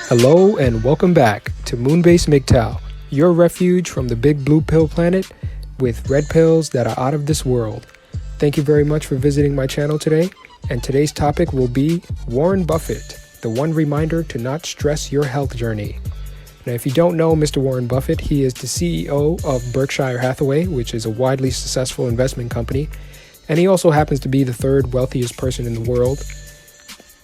Hello and welcome back to Moonbase MGTOW, your refuge from the big blue pill planet with red pills that are out of this world. Thank you very much for visiting my channel today, and today's topic will be Warren Buffett, the one reminder to not stress your health journey. Now, if you don't know Mr. Warren Buffett, he is the CEO of Berkshire Hathaway, which is a widely successful investment company, and he also happens to be the third wealthiest person in the world,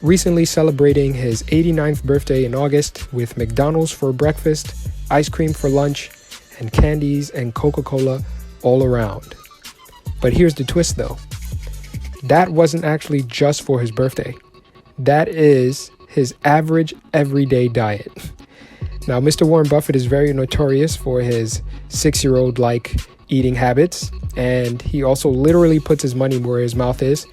recently celebrating his 89th birthday in August with McDonald's for breakfast, ice cream for lunch, and candies and Coca-Cola all around. But here's the twist though. That wasn't actually just for his birthday. That is his average everyday diet. Now, Mr. Warren Buffett is very notorious for his 6-year-old-like eating habits, and he also literally puts his money where his mouth is,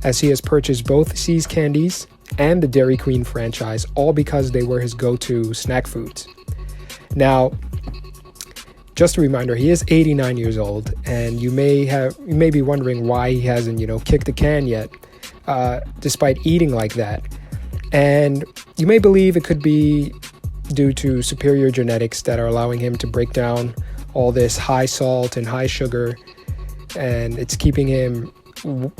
as he has purchased both See's Candies and the Dairy Queen franchise, all because they were his go-to snack foods. Now, just a reminder, he is 89 years old, and you may be wondering why he hasn't, kicked the can yet, despite eating like that. And you may believe it could be due to superior genetics that are allowing him to break down all this high salt and high sugar, and it's keeping him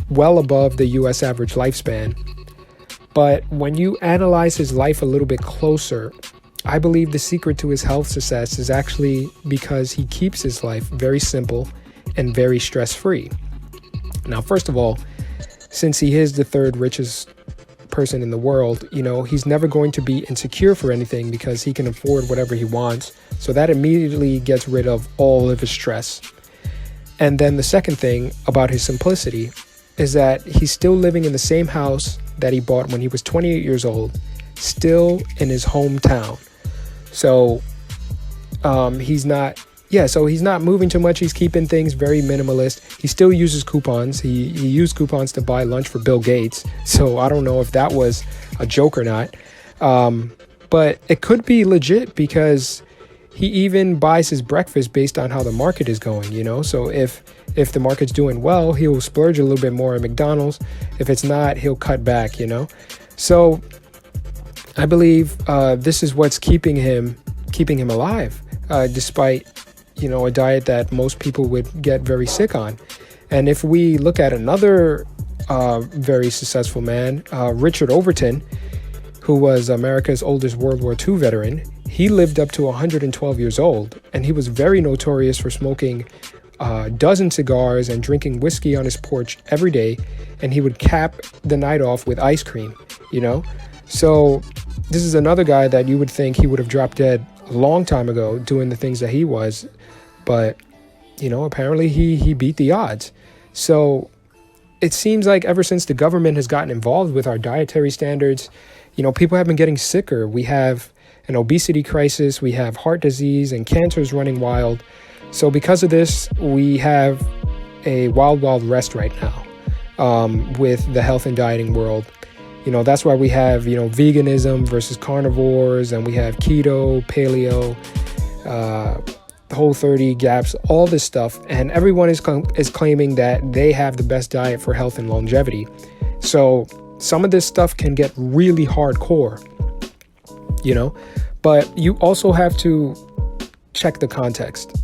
well above the US average lifespan. But when you analyze his life a little bit closer, I believe the secret to his health success is actually because he keeps his life very simple and very stress-free. Now, first of all, since he is the third richest person in the world, he's never going to be insecure for anything because he can afford whatever he wants. So that immediately gets rid of all of his stress. And then the second thing about his simplicity is that he's still living in the same house that he bought when he was 28 years old, still in his hometown. So he's not moving too much. He's keeping things very minimalist. He still uses coupons. He used coupons to buy lunch for Bill Gates. So I don't know if that was a joke or not. But it could be legit because he even buys his breakfast based on how the market is going, So if the market's doing well, he'll splurge a little bit more at McDonald's. If it's not, he'll cut back, So I believe this is what's keeping him alive, despite, a diet that most people would get very sick on. And if we look at another very successful man, Richard Overton, who was America's oldest World War II veteran, he lived up to 112 years old, and he was very notorious for smoking a dozen cigars and drinking whiskey on his porch every day, and he would cap the night off with ice cream, So this is another guy that you would think he would have dropped dead a long time ago doing the things that he was, but, apparently he beat the odds. So it seems like ever since the government has gotten involved with our dietary standards, people have been getting sicker. We have an obesity crisis, we have heart disease, and cancer is running wild. So because of this, we have a wild, wild west right now with the health and dieting world. That's why we have, veganism versus carnivores, and we have keto, paleo, Whole30, GAPS, all this stuff. And everyone is claiming that they have the best diet for health and longevity. So some of this stuff can get really hardcore, but you also have to check the context.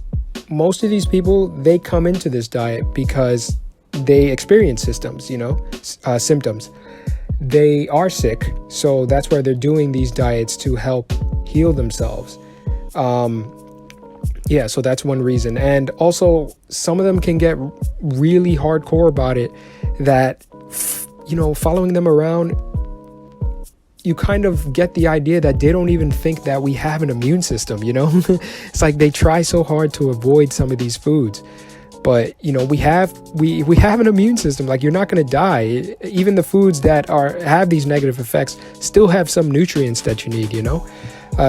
Most of these people, they come into this diet because they experience symptoms. They are sick, so that's why they're doing these diets to help heal themselves. So that's one reason. And also, some of them can get really hardcore about it that, following them around, you kind of get the idea that they don't even think that we have an immune system, It's like they try so hard to avoid some of these foods. But, we have an immune system. Like, you're not going to die. Even the foods that have these negative effects still have some nutrients that you need,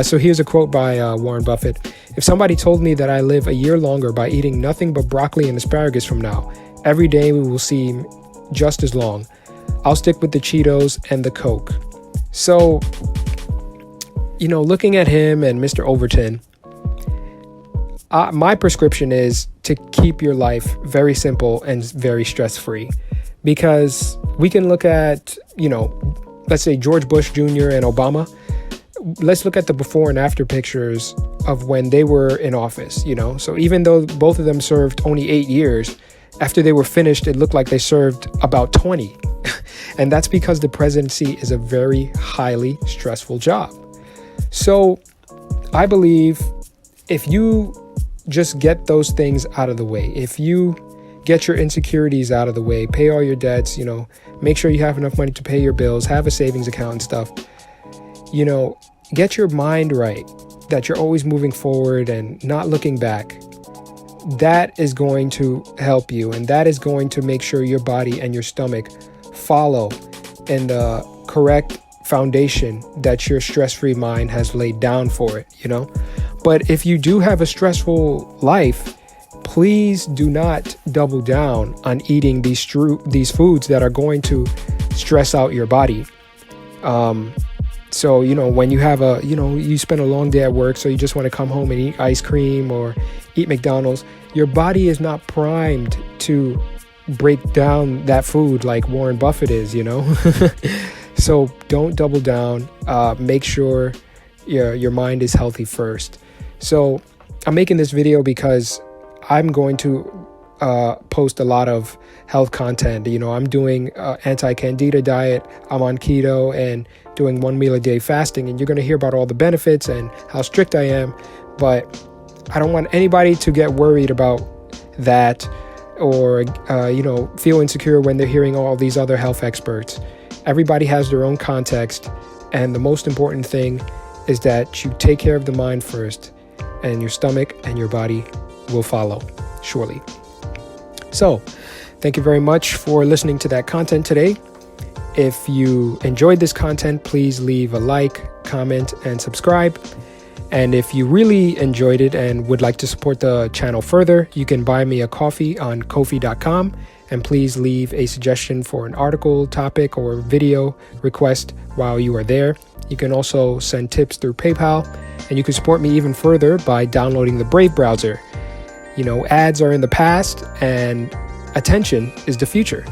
So here's a quote by Warren Buffett. "If somebody told me that I live a year longer by eating nothing but broccoli and asparagus from now, every day will seem just as long. I'll stick with the Cheetos and the Coke." So, looking at him and Mr. Overton, my prescription is to keep your life very simple and very stress-free, because we can look at, let's say George Bush Jr. and Obama. let's look at the before and after pictures of when they were in office, So even though both of them served only 8 years, after they were finished, it looked like they served about 20. And that's because the presidency is a very highly stressful job. So I believe if you just get those things out of the way, if you get your insecurities out of the way, pay all your debts, make sure you have enough money to pay your bills, have a savings account and stuff, get your mind right, that you're always moving forward and not looking back. That is going to help you, and that is going to make sure your body and your stomach follow in the correct foundation that your stress-free mind has laid down for it, But if you do have a stressful life, please do not double down on eating these foods that are going to stress out your body. So, when you have you spend a long day at work, so you just want to come home and eat ice cream or eat McDonald's, your body is not primed to break down that food like Warren Buffett is, So don't double down. Make sure your mind is healthy first. So I'm making this video because I'm going to post a lot of health content. I'm doing anti-candida diet. I'm on keto and doing 1 meal a day fasting. And you're going to hear about all the benefits and how strict I am. But I don't want anybody to get worried about that or, feel insecure when they're hearing all these other health experts. Everybody has their own context. And the most important thing is that you take care of the mind first, and your stomach and your body will follow, surely. So, thank you very much for listening to that content today. If you enjoyed this content, please leave a like, comment, and subscribe. And if you really enjoyed it and would like to support the channel further, you can buy me a coffee on Ko-fi.com. And please leave a suggestion for an article, topic, or video request while you are there. You can also send tips through PayPal, and you can support me even further by downloading the Brave browser. Ads are in the past and attention is the future.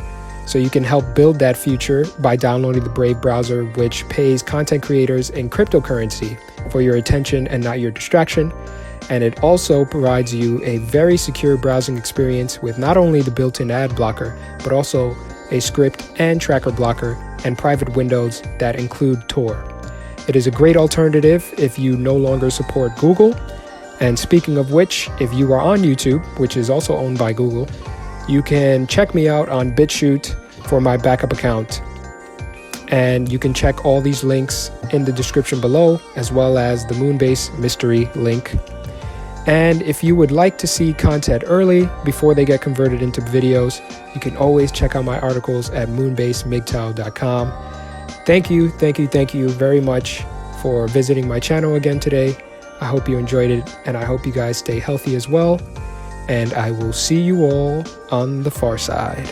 So you can help build that future by downloading the Brave browser, which pays content creators in cryptocurrency for your attention and not your distraction. And it also provides you a very secure browsing experience with not only the built-in ad blocker, but also a script and tracker blocker and private windows that include Tor. It is a great alternative if you no longer support Google. And speaking of which, if you are on YouTube, which is also owned by Google, you can check me out on BitChute for my backup account. And you can check all these links in the description below, as well as the Moonbase mystery link. And if you would like to see content early before they get converted into videos, you can always check out my articles at moonbasemigtao.com. Thank you very much for visiting my channel again today. I hope you enjoyed it, and I hope you guys stay healthy as well. And I will see you all on the far side.